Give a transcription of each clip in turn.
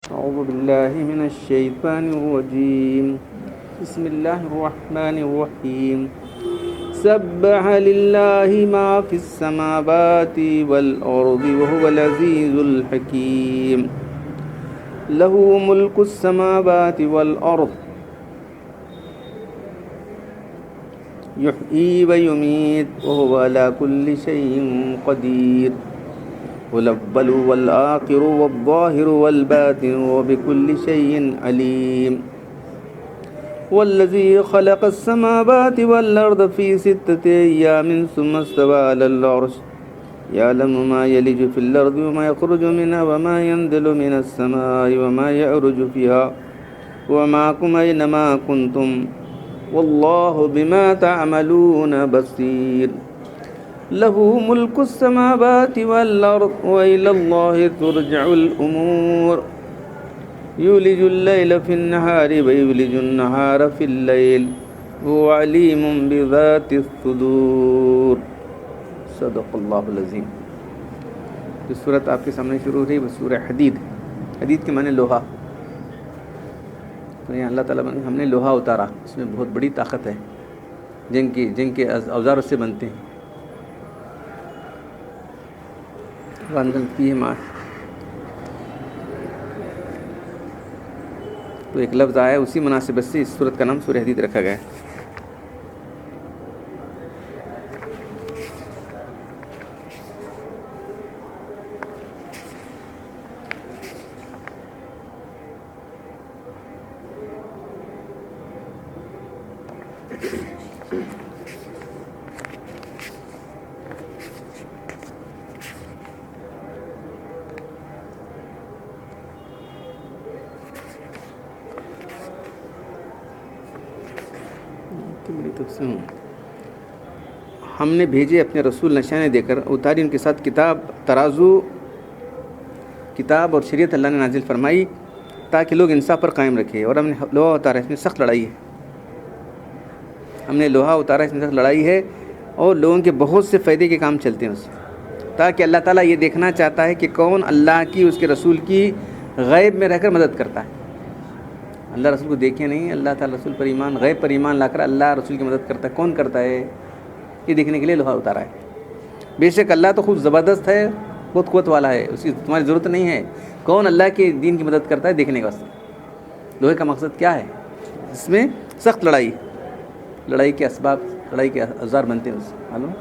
أعوذ بالله من الشيطان الرجيم. بسم الله الرحمن الرحيم. سبح لله ما في السماوات والأرض وهو العزيز الحكيم. له ملك السماوات والأرض يحيي ويميت وهو على كل شيء قدير. هو الأول والآخر والظاهر والباطن وبكل شيء عليم. والذي خلق السماوات والأرض في 6 أيام ثم استوى على العرش يعلم ما يلج في الأرض وما يخرج منها وما ينزل من السماء وما يعرج فيها ومعكم أينما كنتم والله بما تعملون بصير. له ملك السماوات والأرض وإلى الله ترجع الأمور. يولج الليل في النهار ويولج النهار في الليل وهو عليم بذات الصدور. صدق اللہ العظیم. جو صورت آپ کے سامنے شروع ہو رہی ہے وہ سورہ حدید. حدید کے معنی لوہا. تو یہاں اللہ تعالیٰ نے ہم نے لوہا اتارا. اس میں بہت بڑی طاقت ہے. جن کے اوزار اس سے بنتے ہیں. وانزل فیہ ما. تو ایک لفظ آیا اسی مناسبت سے اس صورت کا نام سورہ حدید رکھا گیا ہے. ہم نے بھیجے اپنے رسول نشانے دے کر، اتاری ان کے ساتھ کتاب، ترازو، کتاب اور شریعت اللہ نے نازل فرمائی تاکہ لوگ انصاف پر قائم رکھے. اور ہم نے لوہا اتارا، اس میں سخت لڑائی ہے. ہم نے لوہا اتارا، اس میں سخت لڑائی ہے اور لوگوں کے بہت سے فائدے کے کام چلتے ہیں اس سے. تاکہ اللہ تعالیٰ یہ دیکھنا چاہتا ہے کہ کون اللہ کی، اس کے رسول کی غیب میں رہ کر مدد کرتا ہے. اللہ رسول کو دیکھے نہیں، اللہ تعالیٰ رسول پر ایمان، غیب پر ایمان لا کر اللہ رسول کی مدد کرتا ہے. کون کرتا ہے یہ دیکھنے کے لیے لوہا اتارا ہے. بے شک اللہ تو خوب زبردست ہے، بہت قوت والا ہے، اس کی تمہاری ضرورت نہیں ہے. کون اللہ کے دین کی مدد کرتا ہے دیکھنے کا واسطے. لوہے کا مقصد کیا ہے؟ اس میں سخت لڑائی کے اسباب، لڑائی کے اوزار بنتے ہیں اس سے معلوم.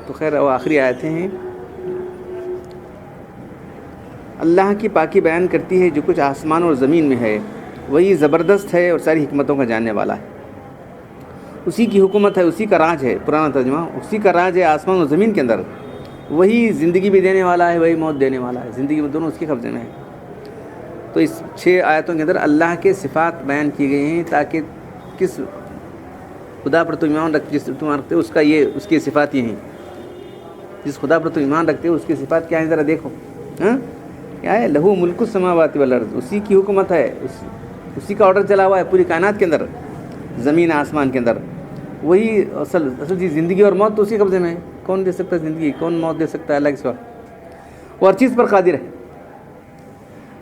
تو خیر وہ آخری آیتیں ہیں. اللہ کی پاکی بیان کرتی ہے جو کچھ آسمان اور زمین میں ہے وہی زبردست ہے اور ساری حکمتوں کا جاننے والا ہے. اسی کی حکومت ہے، اسی کا راج ہے. پرانا ترجمہ، اسی کا راج ہے آسمان اور زمین کے اندر. وہی زندگی بھی دینے والا ہے، وہی موت دینے والا ہے. زندگی میں دونوں اس کے قبضے میں ہے. تو اس 6 آیتوں کے اندر اللہ کے صفات بیان کی گئی ہیں تاکہ کس خدا پر تو ایمان رکھتے، جس تم رکھتے ہو اس کا یہ، اس کی صفات یہ ہیں. جس خدا پر تو ایمان رکھتے ہو اس کی صفات کیا ہیں ذرا دیکھو. کیا ہے؟ لہو ملک السماوات والارض. اسی کی حکومت ہے، اسی کا آرڈر چلا ہوا ہے پوری کائنات کے اندر، زمین آسمان کے اندر. وہی اصل چیز زندگی اور موت تو اسی قبضے میں ہے. کون دے سکتا ہے زندگی؟ کون موت دے سکتا ہے اللہ کے سوا؟ وہ ہر چیز پر قادر ہے.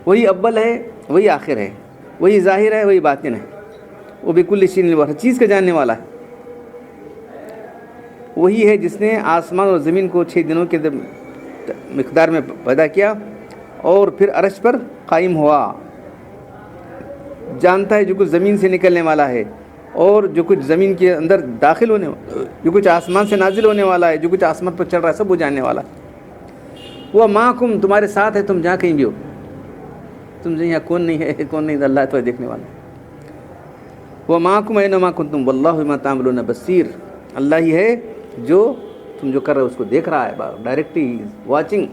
وہی اول ہے، وہی آخر ہے، وہی ظاہر ہے، وہی باطن ہے. وہ بکل شیء علیم، ہر چیز کا جاننے والا ہے. وہی ہے جس نے آسمان اور زمین کو 6 دنوں کے مقدار میں پیدا کیا اور پھر عرش پر قائم ہوا. جانتا ہے جو کچھ زمین سے نکلنے والا ہے اور جو کچھ زمین کے اندر داخل ہونے والا، جو کچھ آسمان سے نازل ہونے والا ہے، جو کچھ آسمان پر چل رہا ہے، سب وہ جاننے والا ہے. وہ معکم، تمہارے ساتھ ہے، تم جہاں کہیں بھی ہو. تم یہاں کون نہیں ہے، کون نہیں، اللہ تو دیکھنے والا ہے. وہ معکم اینما کنتم واللہ بما تعملون بصیر. اللہ ہی ہے جو تم جو کر رہے ہو اس کو دیکھ رہا ہے، ڈائریکٹلی واچنگ.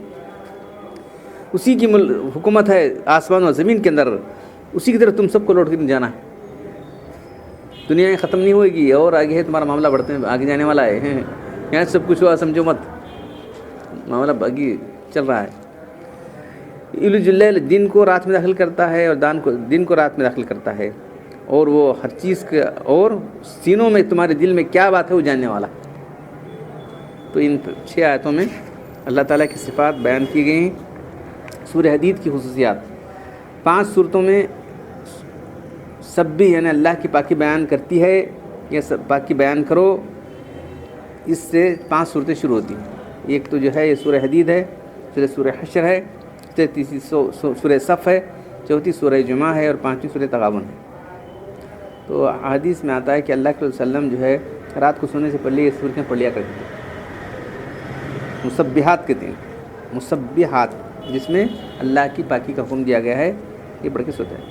اسی کی حکومت ہے آسمان اور زمین کے اندر. اسی کی طرف تم سب کو لوٹ کر جانا ہے. دنیا میں ختم نہیں ہوئے گی اور آگے ہے تمہارا معاملہ، بڑھتے ہیں آگے جانے والا ہے. یہاں سب کچھ ہوا سمجھو مت، معاملہ آگے چل رہا ہے. یولج اللیل، دن کو رات میں داخل کرتا ہے اور دن کو رات میں داخل کرتا ہے. اور وہ ہر چیز کا، اور سینوں میں تمہارے دل میں کیا بات ہے وہ جاننے والا. تو ان 6 آیتوں میں اللہ تعالیٰ کی صفات بیان کی گئی ہیں. سورہ حدید کی خصوصیات 5 صورتوں میں سبی یعنی اللہ کی پاکی بیان کرتی ہے، یا پاکی بیان کرو، اس سے 5 صورتیں شروع ہوتی ہیں. ایک تو جو ہے یہ سورہ حدید ہے، پھر سورہ حشر ہے، پھر تیسری سورہ صف ہے، چوتھی سورہ جمعہ ہے، اور 5ویں سورہ تغابن ہے. تو حدیث میں آتا ہے کہ اللہ کے وسلم جو ہے رات کو سونے سے پہلے یہ صورتیں پڑھ لیا کرتے تھے. مسبحات کہتے ہیں، مسبحات، جس میں اللہ کی پاکی کا حکم دیا گیا ہے، یہ پڑھ کے سوتا ہے.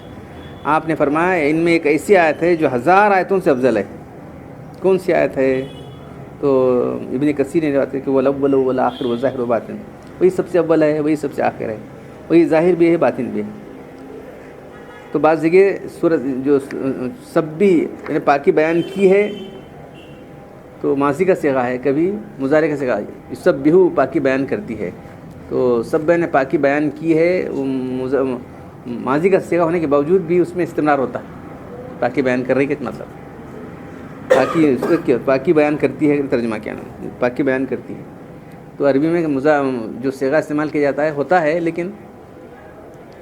آپ نے فرمایا ان میں ایک ایسی آیت ہے جو 1000 آیتوں سے افضل ہے. کون سی آیت ہے؟ تو ابن کثیر نے بات ہے کہ وہ الاول والآخر والظاہر والباطن، وہی سب سے اول ہے، وہی سب سے آخر ہے، وہی ظاہر بھی ہے، باطن بھی ہے. تو بعض جگہ سورت جو سبی یعنی پاکی بیان کی ہے تو ماضی کا صیغہ ہے، کبھی مضارع کا صیغہ ہے. یسبحو پاکی بیان کرتی ہے، تو سب نے پاکی بیان کی ہے، ماضی کا صیغہ ہونے کے باوجود بھی اس میں استمرار ہوتا ہے. پاکی بیان کر رہی ہے، کتنا مطلب پاکی بیان کرتی ہے، ترجمہ کیا نام پاکی بیان کرتی ہے. تو عربی میں جو صیغہ استعمال کیا جاتا ہے ہوتا ہے، لیکن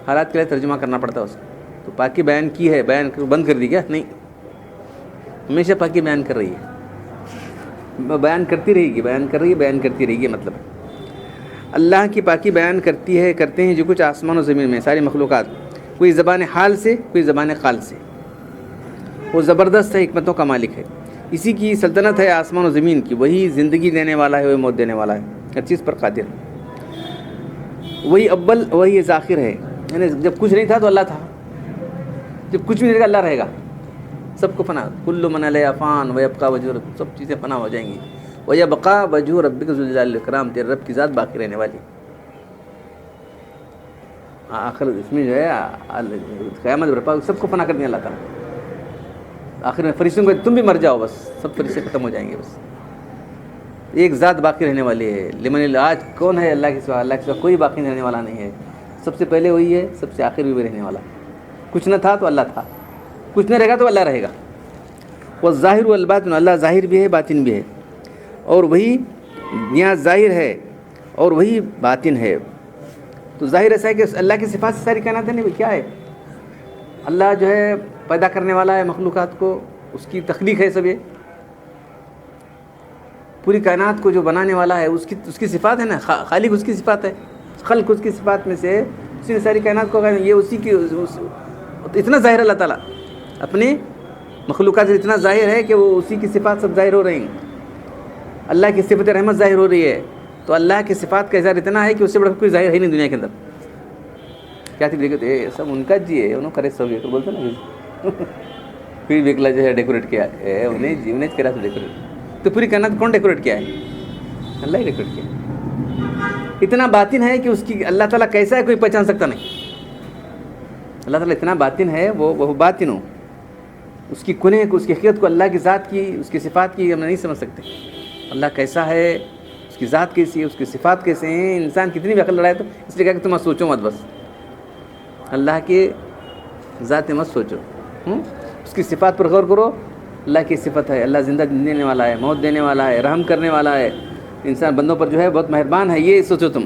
حالات کے لیے ترجمہ کرنا پڑتا ہے اس کو. تو پاکی بیان کی ہے، بیان بند کر دی کیا؟ نہیں، ہمیشہ پاکی بیان کر رہی ہے، بیان کرتی رہے گی، بیان کر رہی ہے، بیان کرتی رہے گی. مطلب اللہ کی پاکی بیان کرتی ہے، کرتے ہیں جو کچھ آسمان و زمین میں ساری مخلوقات، کوئی زبان حال سے، کوئی زبان قال سے. وہ زبردست ہے، حکمتوں کا مالک ہے، اسی کی سلطنت ہے آسمان و زمین کی. وہی زندگی دینے والا ہے، وہی موت دینے والا ہے، ہر چیز پر قادر ہے. وہی اول، وہی ذاخر ہے، یعنی جب کچھ نہیں تھا تو اللہ تھا، جب کچھ بھی نہیں رہے گا اللہ رہے گا. سب کو فنا، کل من علیہا فان ویبقی وجہ ربک، سب چیزیں فنا ہو جائیں گی. ویبقی وجہ ربک ذو الجلال والاکرام، تیرے رب کی ذات باقی رہنے والی. آخر اس میں جو ہے قیامت برپا، سب کو فنا کر دیا اللہ تعالیٰ. آخر میں فرشتوں کو تم بھی مر جاؤ، بس سب فرشتے ختم ہو جائیں گے، بس ایک ذات باقی رہنے والی ہے. لمن آج کون ہے اللہ کے سوا؟ اللہ کے سوا کوئی باقی رہنے والا نہیں ہے. سب سے پہلے وہی ہے، سب سے آخر بھی وہی رہنے والا. کچھ نہ تھا تو اللہ تھا، کچھ نہ رہے گا تو اللہ رہے گا. والظاہر والباطن، اللہ ظاہر بھی ہے، باطن بھی ہے، اور وہی یہاں ظاہر ہے اور وہی باطن ہے. تو ظاہر ایسا ہے کہ اللہ کی صفات سے ساری کائنات ہے. نہیں کیا ہے؟ اللہ جو ہے پیدا کرنے والا ہے مخلوقات کو، اس کی تخلیق ہے. سب یہ پوری کائنات کو جو بنانے والا ہے اس کی صفات ہے نا. خالق اس کی صفات ہے، خلق اس کی صفات میں سے، اسی نے ساری کائنات کو یہ اسی کی. اتنا ظاہر اللہ تعالیٰ اپنے مخلوقات سے اتنا ظاہر ہے کہ وہ اسی کی صفات سب ظاہر ہو رہی ہیں. اللہ کی صفت رحمت ظاہر ہو رہی ہے، تو اللہ کی صفات کا اظہار اتنا ہے کہ اس سے بڑا کوئی ظاہر ہے نہیں دنیا کے اندر. کیا تھی دیکھتے سب ان کا جی ہے، انہوں کرے سب یہ تو بولتے نا پھر وکلا جو ہے ڈیکوریٹ کیا ہے، انہیں کرا تو ڈیکوریٹ. تو پوری کائنات کون ڈیکوریٹ کیا ہے؟ اللہ ہی ڈیکوریٹ کیا. اتنا باطن ہے کہ اس کی اللہ تعالیٰ کیسا ہے کوئی پہچان سکتا نہیں. اللہ تعالیٰ اتنا باطن ہے، وہ باطن ہو، اس کی کنہیں کو، اس کی حقیقت کو، اللہ کی ذات کی، اس کی صفات کی ہم نہیں سمجھ سکتے. اللہ کیسا ہے، اس کی ذات کیسی ہے، اس کی صفات کیسے ہیں. انسان کتنی بھی عقل لڑائے تو اس لیے کہا کہ تم مت سوچو مت، بس اللہ کی ذات مت سوچو، اس کی صفات پر غور کرو. اللہ کی صفت ہے، اللہ زندہ دینے والا ہے، موت دینے والا ہے، رحم کرنے والا ہے، انسان بندوں پر جو ہے بہت مہربان ہے، یہ سوچو تم.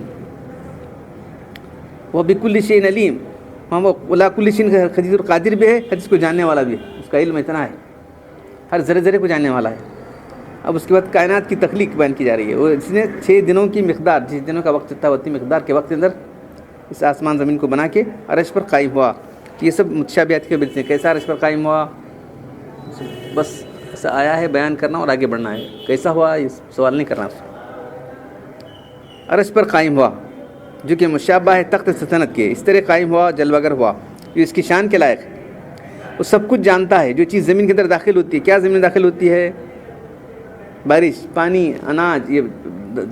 وہ بکل شیء علیم، وہ اللہ کل شیء قدیر، قادر بھی ہے، ہر چیز کو جاننے والا بھی ہے. اس کا علم اتنا ہے، ہر ذرے ذرے کو جاننے والا ہے. اب اس کے بعد کائنات کی تخلیق بیان کی جا رہی ہے. وہ اس نے 6 دنوں کی مقدار، جس دنوں کا وقت تھا اتنی مقدار کے وقت کے اندر اس آسمان زمین کو بنا کے عرش پر قائم ہوا. یہ سب متشابہات کے بلتے ہیں. کیسا عرش پر قائم ہوا؟ بس ایسا آیا ہے بیان کرنا اور آگے بڑھنا ہے. کیسا ہوا یہ سوال نہیں کرنا. عرش پر قائم ہوا جو کہ مشابہ ہے تخت سلطنت کے، اس طرح قائم ہوا، جلوہ گر ہوا، جو اس کی شان کے لائق ہے. وہ سب کچھ جانتا ہے. جو چیز زمین کے اندر داخل ہوتی ہے، کیا زمین میں داخل ہوتی ہے؟ بارش، پانی، اناج، یہ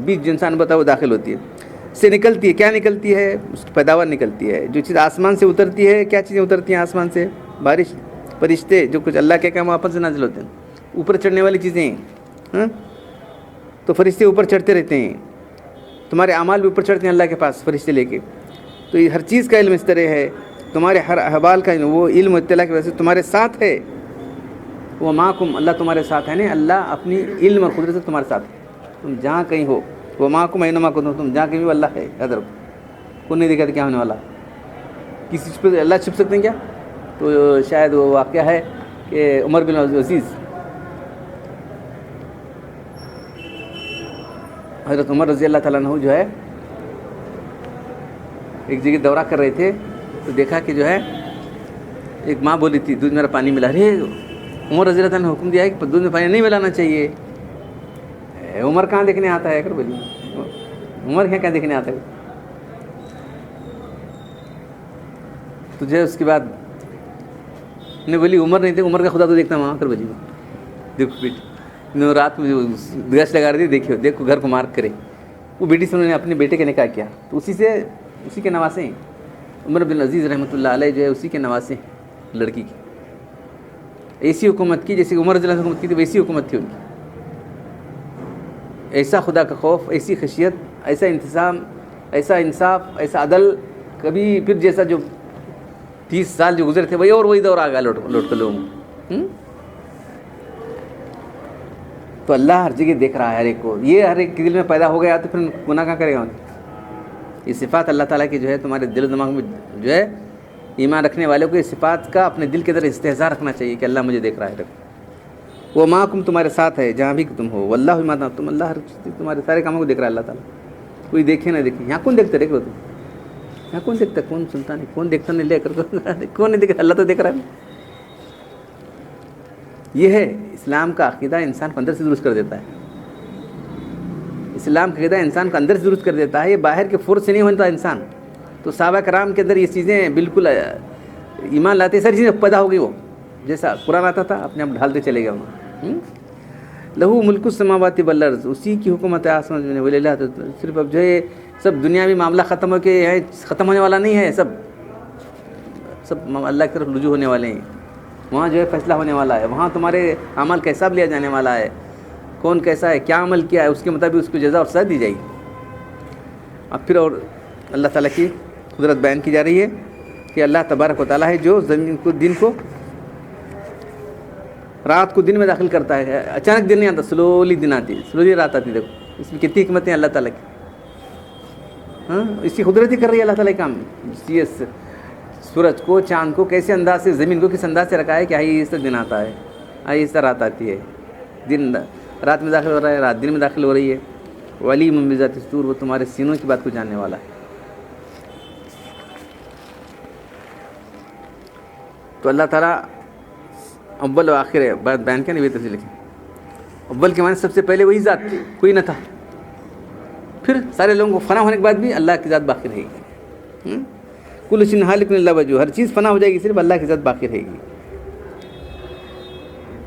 بیج جو انسان بتا وہ داخل ہوتی ہے. سے نکلتی ہے، کیا نکلتی ہے؟ اس کی پیداوار نکلتی ہے. جو چیز آسمان سے اترتی ہے، کیا چیزیں اترتی ہیں آسمان سے؟ بارش، فرشتے، جو کچھ اللہ کے کام آپس سے نازل ہوتے ہیں. اوپر چڑھنے والی چیزیں، تو فرشتے اوپر چڑھتے رہتے ہیں. تمہارے اعمال بھی اوپر چڑھتے ہیں اللہ کے پاس فرشتے لے کے. تو یہ ہر چیز کا علم اس طرح ہے. تمہارے ہر احوال کا وہ علم اطلاع کی وجہ سے تمہارے ساتھ ہے. وہ معکم، اللہ تمہارے ساتھ ہے. نہیں، اللہ اپنی علم اور قدرت سے تمہارے ساتھ ہے. تم جہاں کہیں ہو، وہ معکم اینما کنتم، تم جہاں کہیں ہو اللہ ہے. ادھر کون نہیں دیکھا تو کیا ہونے والا. کسی چیز پہ اللہ چھپ سکتے ہیں کیا؟ تو شاید وہ واقعہ ہے کہ عمر بن عزیز، حضرت عمر رضی اللہ تعالیٰ عنہ جو ہے ایک جگہ دورہ کر رہے تھے، تو دیکھا کہ جو ہے ایک ماں بولی تھی دودھ میرا پانی ملا. ارے عمر رضی اللہ تعالیٰ نے حکم دیا ہے کہ دودھ میں پانی نہیں ملانا چاہیے. عمر کہاں دیکھنے آتا ہے؟ کر بولی عمر کہاں دیکھنے آتا ہے؟ تو جو ہے اس کے بعد نے بولی عمر نہیں تھے، عمر کا خدا تو دیکھتا وہاں. کر بولی دیکھو بیٹی رات میں گیس لگا رہی تھی، دیکھو گھر کو مارک کرے. وہ بیٹی سے انہوں نے اپنے بیٹے کا نکاح کیا، تو اسی کے نواسے ہیں. عمر بن عزیز رحمۃ اللہ علیہ جو ہے اسی کے نواسے ہیں لڑکی کی. ایسی حکومت کی جیسے عمر رضی اللہ عنہ حکومت کی تھی، ویسی حکومت تھی ان کی. ایسا خدا کا خوف، ایسی خشیت، ایسا انتظام، ایسا انصاف، ایسا عدل کبھی پھر جیسا جو 30 سال جو گزرے تھے وہی دور آ گیا لوٹ کر لوگوں میں. تو اللہ ہر جگہ دیکھ رہا ہے ہر ایک کو. یہ ہر ایک کے دل میں پیدا ہو گیا تو پھر گناہ کہاں کرے گا؟ یہ صفات اللہ تعالیٰ کی جو ہے تمہارے دل و دماغ میں جو ہے ایمان رکھنے والوں کو یہ صفات کا اپنے دل کے اندر استحضاء رکھنا چاہیے کہ اللہ مجھے دیکھ رہا ہے. وہ معکم تمہارے ساتھ ہے جہاں بھی تم ہو. واللہ بما تعملون، اللہ ہر چیز تمہارے سارے کاموں کو دیکھ رہا ہے اللہ تعالیٰ. کوئی دیکھے نہ دیکھے، یہاں کون دیکھتے رہے گا؟ تم یہاں کون دیکھتا ہے؟ کون سنتا نہیں؟ کون دیکھتا نہیں لے کر کون نہیں دیکھ رہا؟ اللہ تو دیکھ رہا ہے. یہ ہے اسلام کا عقیدہ، انسان کو اندر سے درست کر دیتا ہے. اسلام کا عقیدہ انسان کو اندر سے درست کر دیتا ہے، یہ باہر کے فورس سے نہیں ہوتا انسان. تو صحابہ کرام کے اندر یہ چیزیں بالکل ایمان لاتے ساری چیزیں پیدا ہو گئی. وہ جیسا قرآن آتا تھا اپنے آپ ڈھالتے چلے گئے وہاں. لہو ملک السماوات والارض، اسی کی حکومت ہے آسمان میں. ولی اللہ، صرف اب جو ہے سب دنیاوی معاملہ ختم ہو کے ختم ہونے والا نہیں ہے. سب اللہ کی طرف رجوع ہونے والے ہیں. وہاں جو ہے فیصلہ ہونے والا ہے. وہاں تمہارے اعمال کا حساب لیا جانے والا ہے. کون کیسا ہے، کیا عمل کیا ہے، اس کے مطابق اس کو جزا اور سزا دی جائے گی. اب پھر اور اللہ تعالیٰ کی قدرت بیان کی جا رہی ہے کہ اللہ تبارک و تعالیٰ ہے جو زمین کو دن کو رات کو دن میں داخل کرتا ہے. اچانک دن نہیں آتا، سلولی دن آتی ہے، سلولی رات آتی ہے. دیکھو اس میں کتنی حکمتیں اللہ تعالیٰ کی. ہاں اس کی قدرت ہی کر رہی ہے اللہ تعالیٰ کام. اس سورج کو، چاند کو کیسے انداز سے، زمین کو کس انداز سے رکھا ہے کہ آئی اس طرح دن آتا ہے، آئی اس طرح رات آتی ہے. دن رات میں داخل ہو رہا ہے، رات دن میں داخل ہو رہی ہے. علیم بذات الصدور، وہ تمہارے سینوں کی بات کو جاننے والا ہے. تو اللہ تعالیٰ اول و آخر ہے، بات بیان کیا نہیں ہوئی تفصیل لکھی. اول کے معنی سب سے پہلے وہی ذات، کوئی نہ تھا. پھر سارے لوگوں کو فنا ہونے کے بعد بھی اللہ کی ذات باقی رہے گی. کل شیء ہالک الا وجہہ، ہر چیز فنا ہو جائے گی، صرف اللہ کی ذات باقی رہے گی.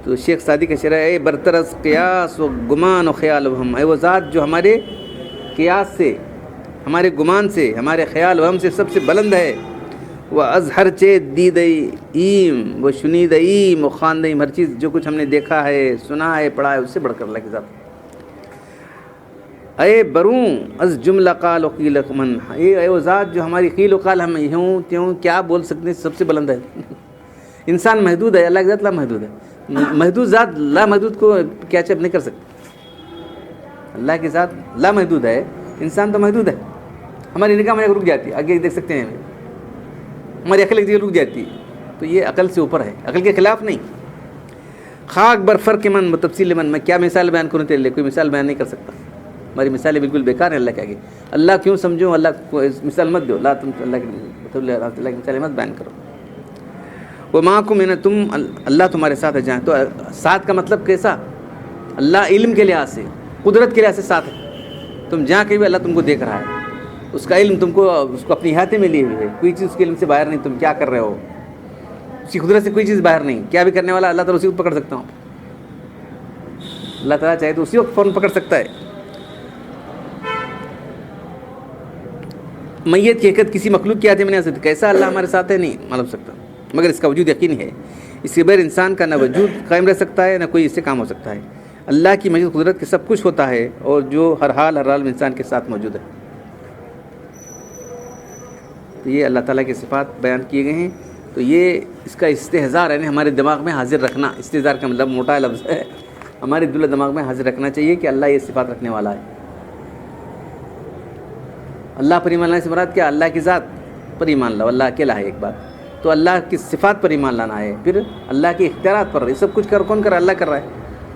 تو شیخ سعدی کا شعر ہے، اے برتر از قیاس و گمان و خیال و ہم، اے وہ ذات جو ہمارے قیاس سے، ہمارے گمان سے، ہمارے خیال و ہم سے سب سے بلند ہے. وہ از ہر چیز دید ایم و شنید ایم و خواند ایم، ہر چیز جو کچھ ہم نے دیکھا ہے، سنا ہے، پڑھا ہے، اس سے بڑھ کر اللہ کی ذات. اے بروں از جملہ قال و قیل من، اے وہ ذات جو ہماری قیل و قال ہم یوں تیوں کیا بول سکتے ہیں سب سے بلند ہے. انسان محدود ہے، اللہ کی ذات لامحدود ہے. محدود ذات لامحدود کو کیچ اپ نہیں کر سکتی. اللہ کی ذات لامحدود ہے، انسان تو محدود ہے. ہماری نگاہ میں رک جاتی ہے، آگے دیکھ سکتے ہیں. ہماری عقل ایک جگہ رک جاتی ہے، تو یہ عقل سے اوپر ہے، عقل کے خلاف نہیں. خاک بر فرق من و تفصیل من، میں کیا مثال بیان کروں تیرے لیے، کوئی مثال بیان نہیں کر سکتا. ہماری مثالیں بالکل بیکار ہیں اللہ کے آگے. اللہ کیوں سمجھو، اللہ کو مثال مت دو. تم اللہ کی مثالیں مت بیان کرو. وہ ماں کو میں نے تم، اللہ تمہارے ساتھ ہے جہاں. تو ساتھ کا مطلب کیسا؟ اللہ علم کے لحاظ سے، قدرت کے لحاظ سے ساتھ ہے. تم جہاں کہیں بھی اللہ تم کو دیکھ رہا ہے. اس کا علم تم کو، اس کو اپنی ہاتھ میں لیے ہوئے ہے. کوئی چیز اس کے علم سے باہر نہیں. تم کیا کر رہے ہو، اس کی قدرت سے کوئی چیز باہر نہیں. کیا بھی کرنے والا اللہ تعالیٰ اسی کو پکڑ سکتا ہوں. اللہ تعالیٰ چاہے تو اسی وقت فوراً پکڑ سکتا ہے. میت کی حقیقت کسی مخلوق کی آتے میں نہیں آ سکتی. کیسا اللہ ہمارے ساتھ ہے نہیں معلوم سکتا، مگر اس کا وجود یقینی ہے. اس کے بغیر انسان کا نہ وجود قائم رہ سکتا ہے، نہ کوئی اس سے کام ہو سکتا ہے. اللہ کی مجید قدرت کے سب کچھ ہوتا ہے، اور جو ہر حال میں انسان کے ساتھ موجود ہے. تو یہ اللہ تعالیٰ کے صفات بیان کیے گئے ہیں. تو یہ اس کا استحضار ہے ہمارے دماغ میں حاضر رکھنا. استحضار کا مطلب موٹا لفظ ہے، ہمارے دل و دماغ میں حاضر رکھنا چاہیے کہ اللہ یہ صفات رکھنے والا ہے. اللہ پر ایمان لانے سے مراد کیا؟ اللہ کی ذات پر ایمان لاؤ، اللہ اکیلا ہے ایک بات، تو اللہ کی صفات پر ایمان لانا ہے، پھر اللہ کے اختیارات پر، یہ سب کچھ کون کر رہا ہے؟ اللہ کر رہا ہے،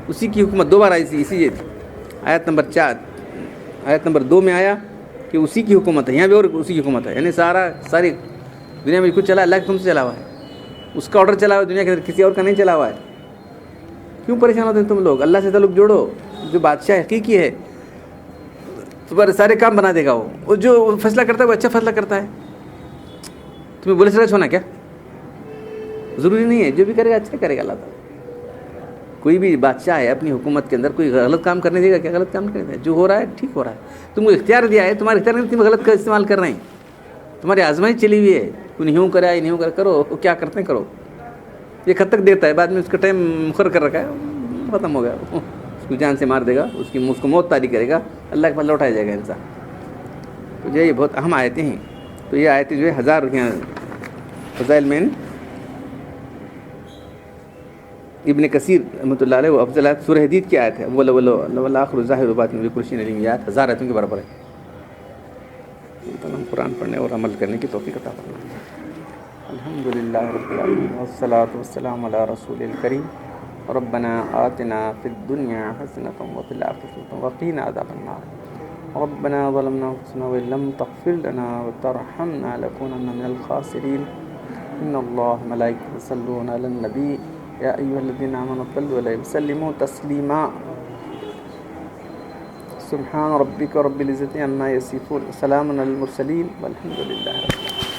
اسی کی حکومت 2 بار آئی تھی، اسی آیت نمبر 2 میں آیا کہ اسی کی حکومت ہے، یہاں بھی اور اسی کی حکومت ہے، یعنی ساری دنیا میں کچھ چلا اللہ کے حکم سے چلا ہوا ہے، اس کا آرڈر چلا ہوا ہے دنیا کے اندر، کسی اور کا نہیں چلا ہوا ہے۔ کیوں پریشان ہوتے ہیں تم لوگ؟ اللہ سے تعلق جوڑو، جو بادشاہ حقیقی ہے تمہارے سارے کام بنا دے گا، وہ جو فیصلہ کرتا ہے وہ اچھا فیصلہ کرتا ہے۔ تمہیں بولے سرچ ہونا کیا ضروری نہیں ہے، جو بھی کرے گا اچھا کرے گا اللہ تعالیٰ۔ کوئی بھی بادشاہ ہے اپنی حکومت کے اندر کوئی غلط کام کرنے دے گا کیا؟ غلط کام نہیں کرنے دے گا، جو ہو رہا ہے ٹھیک ہو رہا ہے، تم کو اختیار دیا ہے، تمہارے اختیار نہیں، تم غلط کا استعمال کر رہے ہیں، تمہاری آزمائش چلی ہوئی ہے، کوئی نہیں کرا ہے، نہیں کرو، کیا کرتے ہیں کرو، یہ خط تک دیتا ہے، بعد میں اس کا ٹائم مقرر کر رکھا ہے، ختم ہو گیا، اس کو جان سے مار دے گا، اس کو موت طاری کرے گا، اللہ کے پاس لوٹایا جائے گا انسان۔ تو یہ بہت اہم آیتیں ہیں، تو یہ آیتیں جو ہے 1000 فضائل میں ابن کثیر رحمۃ اللہ علیہ وہ افضل آیت سورہ حدید کی آیت ہے، والآخر ظاہر باطن بکل شیء علیم، یہ آیت 1000 آیتوں کے برابر ہے۔ ہم قرآن پڑھنے اور عمل کرنے کی توفیق عطا فرمائے۔ الحمدللہ رب العالمین والصلاۃ والسلام علی رسول الکریم، ربنا آتنا فی الدنیا حسنۃ وفی الآخرۃ حسنۃ وقنا عذاب النار، ربنا ظلمنا انفسنا وان لم تغفر لنا وترحمنا لنكونن من الخاسرین، ان اللہ ملائکۃہ یصلون علی النبی یا ایھا الذین آمنوا صلوا علیہ وسلموا تسلیما، سبحان ربک رب العزۃ عما یصفون، سلام علی المرسلین والحمد للہ رب العالمین۔